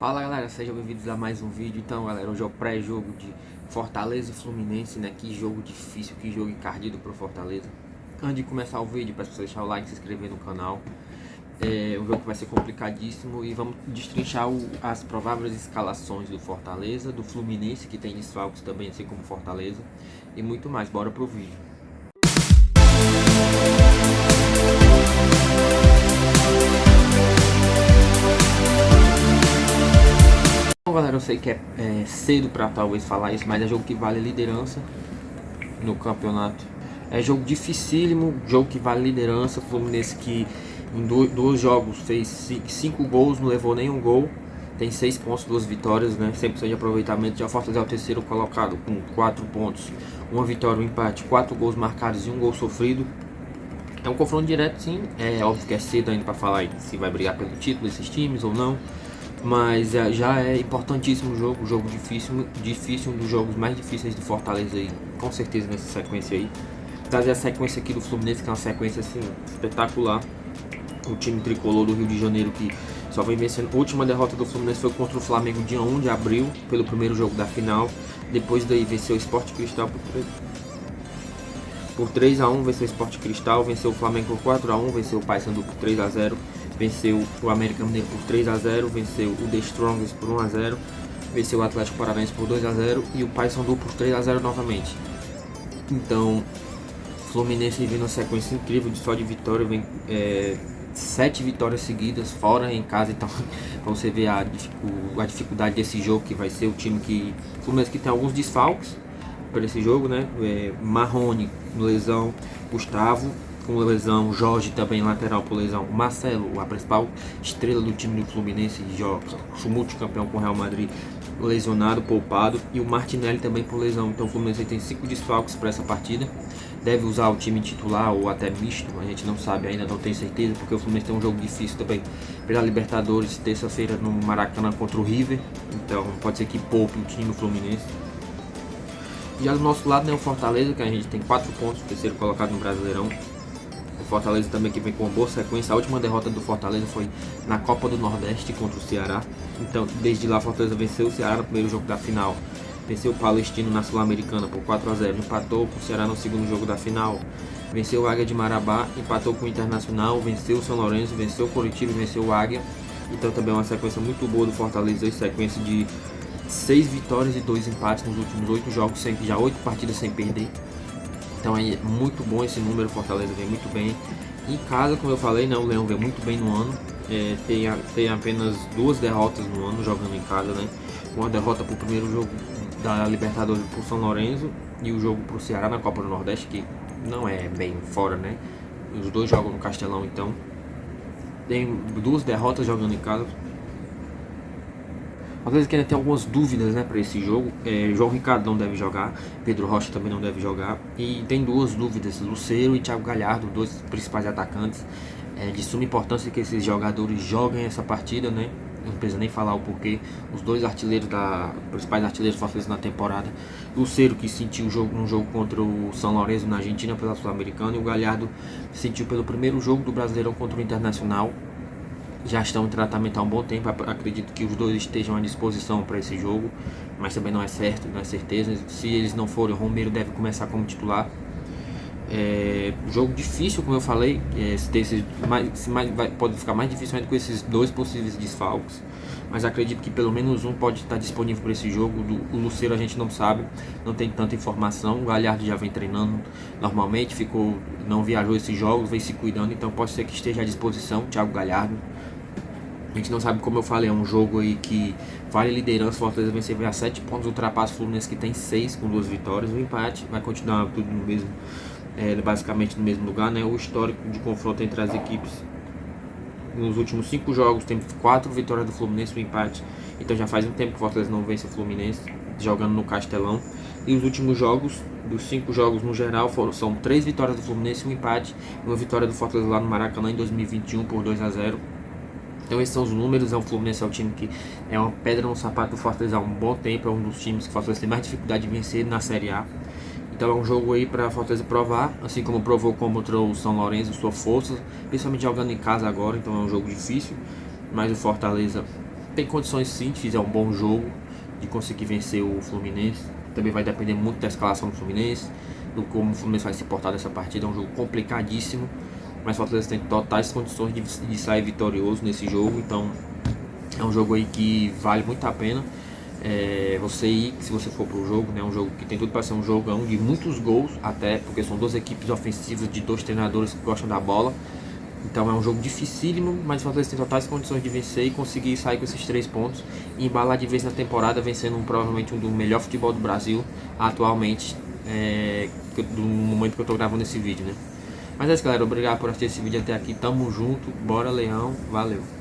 Fala galera, sejam bem-vindos a mais um vídeo. Então galera, hoje é o pré-jogo de Fortaleza e Fluminense, né? Que jogo difícil, que jogo encardido pro Fortaleza. Antes de começar o vídeo, peço pra você deixar o like, se inscrever no canal. É um jogo que vai ser complicadíssimo e vamos destrinchar as prováveis escalações do Fortaleza, do Fluminense, que tem desfalques também, assim como Fortaleza, e muito mais. Bora pro vídeo. Bom, galera, eu sei que é cedo para talvez falar isso, mas é jogo que vale liderança no campeonato. É jogo dificílimo, jogo que vale liderança. Fluminense que em dois jogos fez 5 gols, não levou nenhum gol. Tem 6 pontos, 2 vitórias, né? 100% de aproveitamento. Já Fortaleza é o terceiro colocado com 4 pontos. Uma vitória, um empate, 4 gols marcados e 1 gol sofrido. É um confronto direto, sim. É óbvio que é cedo ainda para falar se vai brigar pelo título esses times ou não. Mas já é importantíssimo o jogo difícil, um dos jogos mais difíceis do Fortaleza aí, com certeza nessa sequência aí. Trazer a sequência aqui do Fluminense, que é uma sequência assim, espetacular. O time tricolor do Rio de Janeiro que só vem vencendo. A última derrota do Fluminense foi contra o Flamengo dia 1 de abril, pelo primeiro jogo da final. Depois daí venceu o Sport Cristal por 3 a 1, venceu o Sport Cristal, venceu o Flamengo por 4 a 1, venceu o Paysandu por 3 a 0, venceu o América Mineiro por 3 a 0, venceu o The Strongest por 1 a 0, venceu o Atlético Paranaense por 2 a 0 e o Paysandu por 3 a 0 novamente. Então, o Fluminense vem numa sequência incrível de só de vitória, vem 7 vitórias seguidas, fora em casa, então pra você ver a dificuldade desse jogo que vai ser o time que. O Fluminense que tem alguns desfalques para esse jogo, né? Marrone lesão, Gustavo com lesão, Jorge também lateral por lesão, Marcelo, a principal estrela do time do Fluminense, joga multicampeão com o Real Madrid, lesionado, poupado, e o Martinelli também por lesão. Então o Fluminense tem 5 desfalques para essa partida. Deve usar o time titular ou até misto, a gente não sabe ainda, não tem certeza, porque o Fluminense tem um jogo difícil também pela Libertadores, terça-feira no Maracanã contra o River, então pode ser que poupe o time do Fluminense. Já do nosso lado, né, o Fortaleza, que a gente tem 4 pontos, terceiro colocado no Brasileirão. O Fortaleza também que vem com uma boa sequência. A última derrota do Fortaleza foi na Copa do Nordeste contra o Ceará. Então, desde lá, o Fortaleza venceu o Ceará no primeiro jogo da final. Venceu o Palestino na Sul-Americana por 4 a 0. Empatou com o Ceará no segundo jogo da final. Venceu o Águia de Marabá, empatou com o Internacional, venceu o São Lourenço, venceu o Coritiba e venceu o Águia. Então também é uma sequência muito boa do Fortaleza, sequência de 6 vitórias e 2 empates nos últimos 8 jogos, já 8 partidas sem perder. Então é muito bom esse número, Fortaleza vem muito bem. Em casa, como eu falei, né, o Leão vem muito bem no ano. Tem apenas 2 derrotas no ano jogando em casa, né? Uma derrota para o primeiro jogo da Libertadores para o São Lourenço e o jogo para o Ceará na Copa do Nordeste, que não é bem fora, né? Os dois jogam no Castelão, então tem 2 derrotas jogando em casa. Às vezes que ainda tem algumas dúvidas, né, para esse jogo. João Ricardo não deve jogar, Pedro Rocha também não deve jogar. E tem 2 dúvidas, Lucero e Thiago Galhardo, 2 principais atacantes. De suma importância que esses jogadores joguem essa partida, né? Não precisa nem falar o porquê. Os 2 artilheiros principais artilheiros Fortaleza na temporada. Lucero que sentiu um jogo contra o São Lourenço na Argentina pela Sul-Americana, e o Galhardo sentiu pelo primeiro jogo do Brasileirão contra o Internacional. Já estão em tratamento há um bom tempo, acredito que os 2 estejam à disposição para esse jogo, mas também não é certo, não é certeza. Se eles não forem, o Romero deve começar como titular. Jogo difícil, como eu falei, pode ficar mais difícil ainda com esses 2 possíveis desfalques, mas acredito que pelo menos um pode estar disponível para esse jogo. O Lucero a gente não sabe, não tem tanta informação. O Galhardo já vem treinando normalmente, não viajou esses jogos, vem se cuidando, então pode ser que esteja à disposição. Thiago Galhardo, a gente não sabe, como eu falei, é um jogo aí que vale liderança. Fortaleza vencer a 7 pontos, ultrapassa o Fluminense que tem 6 com 2 vitórias. O empate vai continuar tudo no mesmo, basicamente no mesmo lugar, né? O histórico de confronto entre as equipes nos últimos 5 jogos tem 4 vitórias do Fluminense, um empate. Então já faz um tempo que o Fortaleza não vence o Fluminense jogando no Castelão. E os últimos jogos, dos 5 jogos no geral, são 3 vitórias do Fluminense, um empate e uma vitória do Fortaleza lá no Maracanã em 2021 por 2 a 0. Então esses são os números. O Fluminense é um time que é uma pedra no sapato do Fortaleza há um bom tempo. É um dos times que o Fortaleza tem mais dificuldade de vencer na Série A. Então é um jogo aí para Fortaleza provar, assim como provou contra o São Lourenço, sua força, principalmente jogando em casa agora. Então é um jogo difícil, mas o Fortaleza tem condições sim, de fizer um bom jogo, de conseguir vencer o Fluminense. Também vai depender muito da escalação do Fluminense, do como o Fluminense vai se portar nessa partida. É um jogo complicadíssimo, mas o Fortaleza tem totais condições de sair vitorioso nesse jogo. Então é um jogo aí que vale muito a pena você ir, se você for pro jogo, né? Um jogo que tem tudo para ser um jogão de muitos gols, até porque são duas equipes ofensivas de dois treinadores que gostam da bola. Então é um jogo dificílimo, mas o Fortaleza tem totais condições de vencer e conseguir sair com esses 3 pontos e embalar de vez na temporada, vencendo provavelmente um do melhor futebol do Brasil atualmente, do momento que eu tô gravando esse vídeo, né? Mas é isso, galera, obrigado por assistir esse vídeo até aqui, tamo junto, bora Leão, valeu!